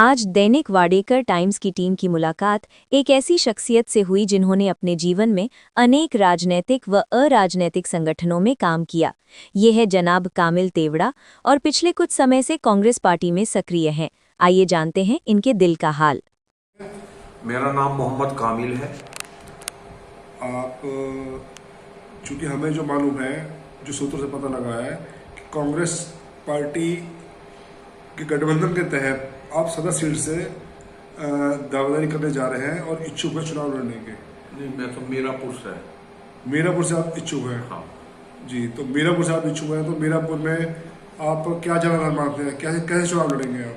आज दैनिक वाडेकर टाइम्स की टीम की मुलाकात एक ऐसी शख्सियत से हुई जिन्होंने अपने जीवन में अनेक राजनैतिक व अराजनैतिक संगठनों में काम किया। ये है जनाब कामिल तेवड़ा और पिछले कुछ समय से कांग्रेस पार्टी में सक्रिय हैं। आइए जानते हैं इनके दिल का हाल। मेरा नाम मोहम्मद कामिल है। आप चूँकि हमें जो मालूम है, जो सूत्रों से पता लगा है कि कांग्रेस पार्टी के गठबंधन के तहत आप 17 सीट से दावेदारी करने जा रहे हैं और इच्छुक हैं चुनाव लड़ने के। नहीं, मैं तो मीरापुर से। मीरापुर से आप इच्छुक हैं? हाँ जी, तो मीरापुर से आप इच्छुक हैं, तो मीरापुर में आप क्या जनाधार मानते हैं, कैसे कैसे चुनाव लड़ेंगे आप?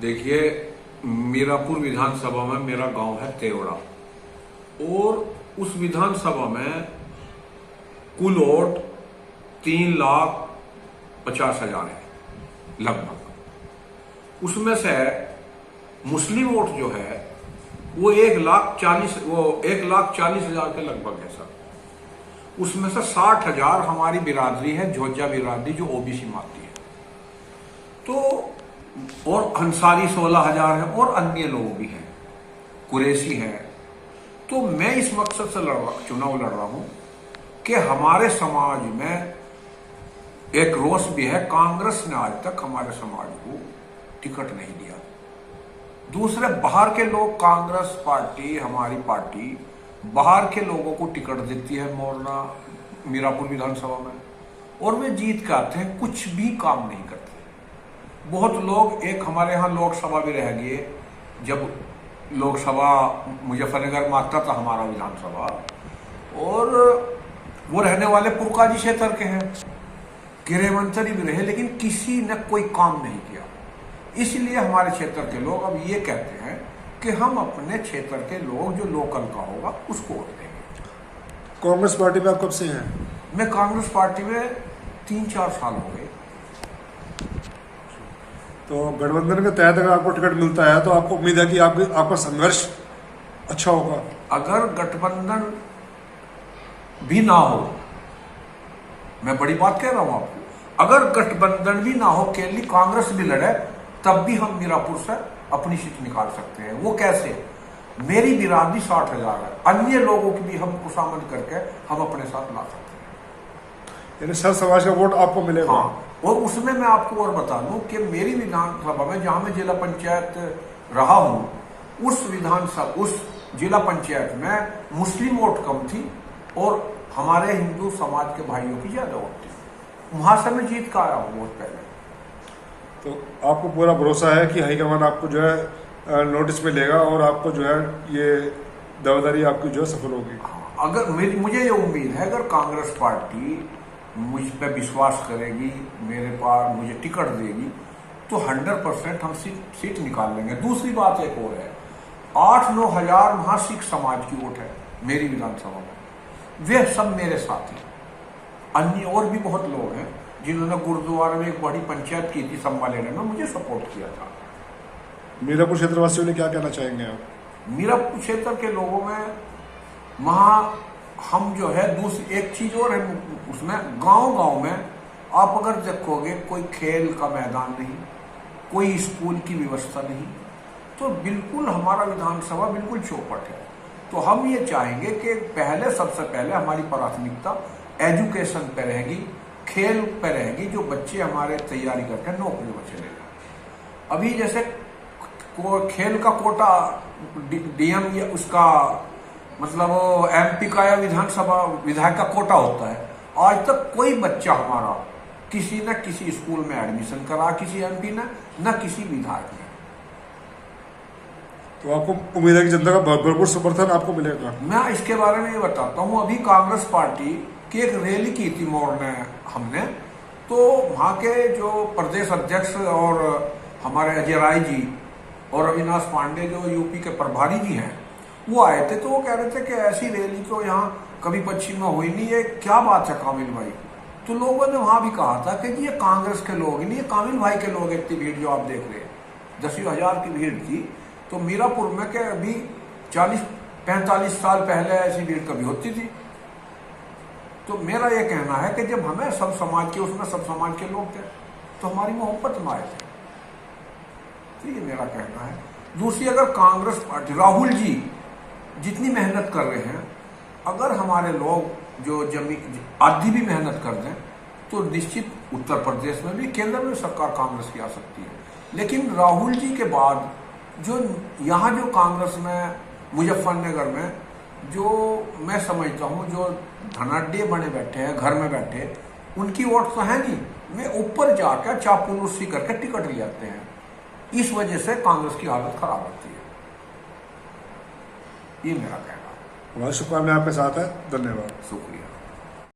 देखिए, मीरापुर विधानसभा में मेरा गांव है तेवड़ा और उस विधानसभा में कुल वोट 3,50,000 है लगभग। उसमें से मुस्लिम वोट जो है वो 1,40,000 के लगभग है सर। उसमें से 60,000 हमारी बिरादरी है, जोजा बिरादरी, जो ओबीसी में आती है। तो और अंसारी 16,000 है और अन्य लोग भी हैं, कुरैशी हैं। तो मैं इस मकसद से चुनाव लड़ रहा हूं कि हमारे समाज में एक रोष भी है। कांग्रेस ने आज तक हमारे समाज को टिकट नहीं दिया। दूसरे बाहर के लोग, कांग्रेस पार्टी, हमारी पार्टी बाहर के लोगों को टिकट देती है मोरना मीरापुर विधानसभा में, और वे जीत के आते हैं, कुछ भी काम नहीं करते। बहुत लोग, एक हमारे यहाँ लोकसभा भी रह गए, जब लोकसभा मुजफ्फरनगर में आता था हमारा विधानसभा, और वो रहने वाले पुरकाजी क्षेत्र के हैं, गृह मंत्री भी रहे, लेकिन किसी ने कोई काम नहीं किया। इसलिए हमारे क्षेत्र के लोग अब ये कहते हैं कि हम अपने क्षेत्र के लोग, जो लोकल का होगा, उसको वोट देंगे। कांग्रेस पार्टी में आप कब से हैं? मैं कांग्रेस पार्टी में 3-4 साल हो गए। तो गठबंधन के तहत अगर आपको टिकट मिलता है तो आपको उम्मीद है कि आपका संघर्ष अच्छा होगा? अगर गठबंधन भी ना हो, मैं बड़ी बात कह रहा हूं आपको, अगर गठबंधन भी ना हो, केवल कांग्रेस भी लड़े, तब भी हम मीरापुर से अपनी सीट निकाल सकते हैं। वो कैसे? मेरी बिरादरी 60,000 है, अन्य लोगों की भी हम खुशामद करके हम अपने साथ ला सकते हैं। यानी सब समाज का वोट आपको मिलेगा? हाँ, और उसमें मैं आपको और बता दूं कि मेरी विधानसभा में, जहां मैं जिला पंचायत रहा हूं, उस जिला पंचायत में मुस्लिम वोट कम थी और हमारे हिंदू समाज के भाइयों की ज्यादा वोट थी। वहां से मैं जीत का आया हूं वोट पहले। तो आपको पूरा भरोसा है कि हाईकमान आपको जो है नोटिस में लेगा और आपको जो है ये दावेदारी आपकी जो है सफल होगी? अगर मुझे ये उम्मीद है, अगर कांग्रेस पार्टी मुझ पर विश्वास करेगी, मेरे पास मुझे टिकट देगी, तो 100% हम सीट निकाल लेंगे। दूसरी बात एक और है, 8-9 हजार वहां सिख समाज की वोट है मेरी विधानसभा में, वे सब मेरे साथ हैं। अन्य और भी बहुत लोग हैं जिन्होंने गुरुद्वारा में एक बड़ी पंचायत की थी संभा लेने में, मुझे सपोर्ट किया था। मीरापुर क्षेत्रवासियों ने क्या कहना चाहेंगे आप? मीरापुर क्षेत्र के लोगों में वहां हम जो है, दूसरी एक चीज और है उसमें, गांव में आप अगर देखोगे, कोई खेल का मैदान नहीं, कोई स्कूल की व्यवस्था नहीं, तो बिल्कुल हमारा विधानसभा बिल्कुल चौपट है। तो हम ये चाहेंगे कि सबसे पहले हमारी प्राथमिकता एजुकेशन पे रहेगी, खेल पे रहेगी, जो बच्चे हमारे तैयारी करके नौकरी में चले जाए। अभी जैसे खेल का कोटा डीएम या उसका मतलब एमपी का या विधानसभा विधायक का कोटा होता है, आज तक कोई बच्चा हमारा किसी न किसी स्कूल में एडमिशन करा, किसी एमपी ने, न किसी विधायक ने। तो आपको उम्मीद है कि जनता का भरपूर समर्थन आपको मिलेगा? मैं इसके बारे में ये बताता हूँ, अभी कांग्रेस पार्टी की एक रैली की थी मोरने हमने, तो वहाँ के जो प्रदेश अध्यक्ष और हमारे अजय राय जी और अविनाश पांडे जो यूपी के प्रभारी जी हैं, वो आए थे। तो वो कह रहे थे कि ऐसी रैली तो यहाँ कभी पश्चिम में हुई नहीं है, क्या बात है कामिल भाई? तो लोगों ने वहां भी कहा था कि ये कांग्रेस के लोग नहीं, ये कामिल भाई के लोग, इतनी भीड़ जो आप देख रहे हैं, 10,000 की भीड़ थी। तो मीरापुर में क्या अभी 40-45 साल पहले ऐसी भीड़ कभी होती थी? तो मेरा ये कहना है कि जब हमें सब समाज के, उसमें सब समाज के लोग थे, तो हमारी मोहब्बत में आए थे। तो ये मेरा कहना है। दूसरी, अगर कांग्रेस पार्टी, राहुल जी जितनी मेहनत कर रहे हैं, अगर हमारे लोग जो जमीन आधी भी मेहनत कर दें तो निश्चित उत्तर प्रदेश में भी, केंद्र में सरकार कांग्रेस की आ सकती है। लेकिन राहुल जी के बाद जो यहाँ जो कांग्रेस में मुजफ्फरनगर में जो मैं समझता हूँ जो धनाढ्य बने बैठे हैं, घर में बैठे, उनकी वोट तो है नहीं, वे ऊपर जाकर चापलूसी करके टिकट ले जाते हैं। इस वजह से कांग्रेस की हालत खराब होती है। ये मेरा कहना है। हमारी शुभकामनाएं आपके साथ है। धन्यवाद। शुक्रिया।